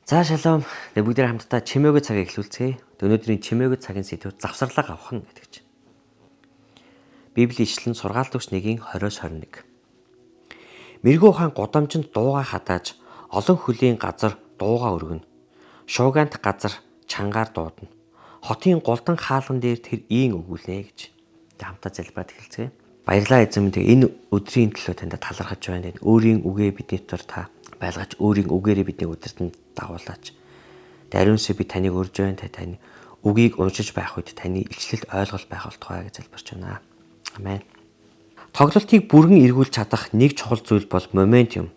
За шалом. Бүгд хамтдаа чимээгүй цагийг эхлүүлцгээе. Өнөөдрийн чимээгүй цагийн сэдв завсарлага авах нь гэдэг чинь. Библийн ишлэн сургаалт төгс 1:20-21. Мэргэн ухаан гудамжинд дууга хатааж олон хөлийн газар дууга өргөнө. Шуугаант газар чангаар дуудана. Хотын голдон хаалган дээр тэр ийн өгүүлнэ гэж. Хамтдаа залбираад эхэлцгээе. Баярлалаа эзэм. Энэ өдрийн төлөө танд талархаж байна. Өөрийн үгээ бидний дотор та байлгаж өөрийн үгээрээ бидний өдөртөнд дагуулаач. Даруйнсаа би таныг урьж байна. Таны үгийг уншиж байх үед таны илчлэлд ойлголт байх болтугай гэж залбирч байна. Амен. Тоглолтыг бүрэн эргүүлж чадах нэг чухал зүйл бол моментум.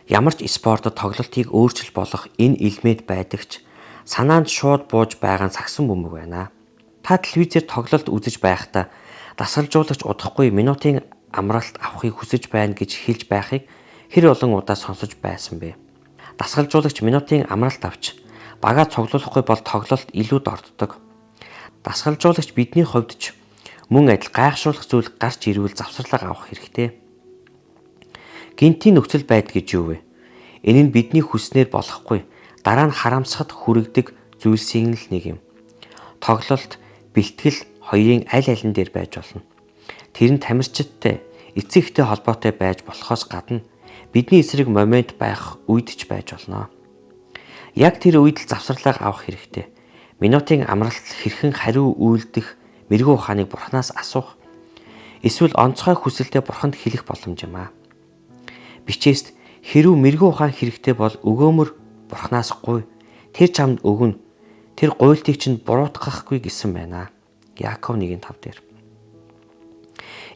Ямар ч спортод тоглолтыг өөрчил болох энэ элемент байдагч санаанд шууд бууж байгаа нь сагсан бөмбөг байна. Та телевизээр тоглолт үзэж байхдаа дасгалжуулагч удахгүй минутын амралт авахыг хүсэж байна гэж хэлж байхыг хэр олон удаа сонсож байсан бэ? Дасгалжуулагч минутын амралт авч багаа цуглуулахгүй бол тоглолт илүү дорддог. Дасгалжуулагч бидний хувьд ч мөн адил гайхшруулах зүйл гарч ирвэл завсарлага авах хэрэгтэй. Гинтийн нөхцөл байдал гэж юу вэ? Энэ нь бидний хүснээр болохгүй, дараа нь харамсахад хүрэгдэг зүйлсийн л нэг юм. Тоглолт, бэлтгэл хоёрын аль алин дээр байж болно. Тэр нь тамирчидтай, эцэгтэй холбоотой байж болохоос гадна бидний эсрэг момент байх үед ч байж болно. Яг тэр үед л завсарлага авах хэрэгтэй. Минутын амралт хэрхэн хариу үйлдэх мэрэгэн ухааныг Бурханаас асуух. Эсвэл онцгой хүсэлтэд Бурханд хэлэх боломж юм аа. Бичээст хэрв мэрэгэн ухаан хэрэгтэй бол өгөөмөр Бурханаас гуй. Тэр чамд өгнө. Тэр гуйлтыг чинь буруутгахгүй гэсэн байна. Яаков 1:5 дээр.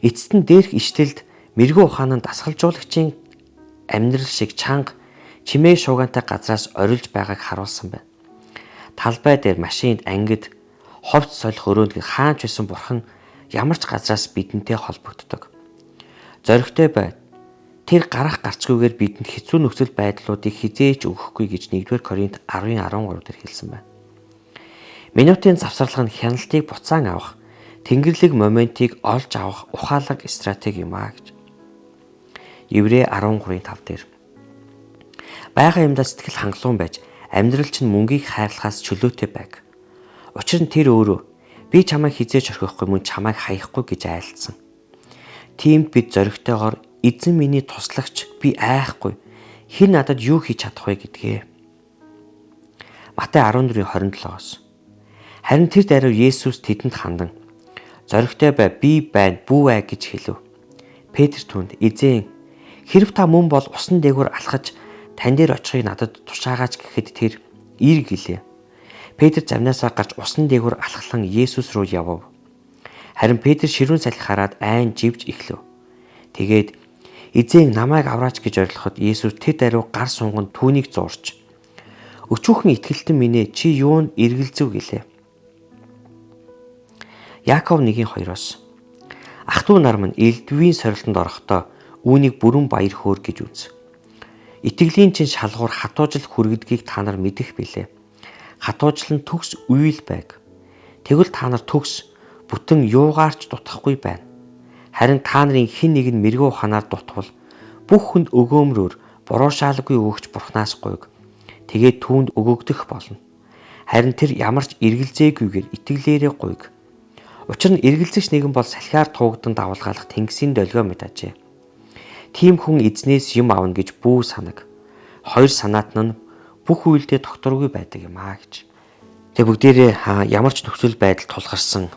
Эцэст нь дээрх ишлэлд мэрэгэн ухаан нь дасгалжуулагчийн амьдрал шиг чанга чимээ шуугаантай газраас орилж байгааг харуулсан байна. Талбай дээр, машинд, ангид, ховц солих өрөөнд хаанч байсан Бурхан ямар ч газраас бидэнтэй холбогддог. Зоригтой бай. Тэр гарах гарцгүйгээр бидэнд хэцүү нөхцөл байдлуудыг хизээч өгөхгүй гэж 1-р Коринт 10:13 дээр хэлсэн байна. Минутын завсарлага нь хяналтыг буцаан авах, тэнгэрлэг моментийг олж авах ухаалаг стратеги юм аа гэж. Еврей 13:5 дээр. Бага юмдаа сэтгэл хангалуун байж амьдрал чинь мөнгийг хайрлахаас чөлөөтэй байг. Учир нь тэр өөрөө би чамайг хизээж орхихгүй мөн чамайг хаяхгүй гэж айлдсан. Тиймд бид зоригтойгоор эзэн миний туслагч би айхгүй хэн надад юу хийж чадах вэ гэдгээ. Матай 14:27-оос. Харин тэр даруй Есүс тэдэнд хандан зоригтой бай би байна бүү ай гэж хэлв. Петр түнд эзэн хэрв та мөн бол усан дээгүүр алхаж тань дээр очихыг надад тушаагаач гэхэд тэр ир гэлээ. Петр замнаасаа гарч усан дээгүүр алхлан Есүс рүү явв. Харин Петр ширүүн салхи хараад айн живж эхлэв. Тэгээд эзэн намайг авраач гэж орилоход Есүс тэр даруй гар сунганд түүнийг зуурч өчүүхэн итгэлтэн минь ээ чи юунд эргэлзэв гэлээ. Яаков 1:2-оос. Ах トゥ нар минь элдвийн сорилтонд орохдоо үүнийг бүрэн баяр хөөр гэж үз. Итгэлийн чинь шалгуур хатуужил хүргэдгийг та нар мэдэх билээ. Хатуужил нь төгс үйл байг. Тэгвэл та нар төгс бүтэн юугаарч дутахгүй байна. Харин та нарын хэн нэг нь мэрэгэн ухаанаар дутвал бүх хүнд өгөөмрөөр буруушаалгүй өгч Бурханаас гуйг. Тэгээд түүнд өгөгдөх болно. Харин тэр ямар ч эргэлзээгүйгээр итгэлээрээ гуйг. Учир нь эргэлзэгч нэгэн бол салхиар туугдан давалгаалах тэнгисийн долгио мэт ажээ. Тийм хүн эзнээс юм авна гэж бүү санаг. Хоёр санаатан нь бүх үйлдэл докторгүй байдаг юм аа гэж. Тэгээ бүгдээрээ ямар ч нөхцөл байдал тулгарсан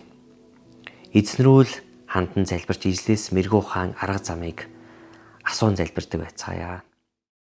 эзнэрүүл хандан залбирч эзлээс мэрэгэн ухаан арга замыг асуун залбирдаг байцгаая.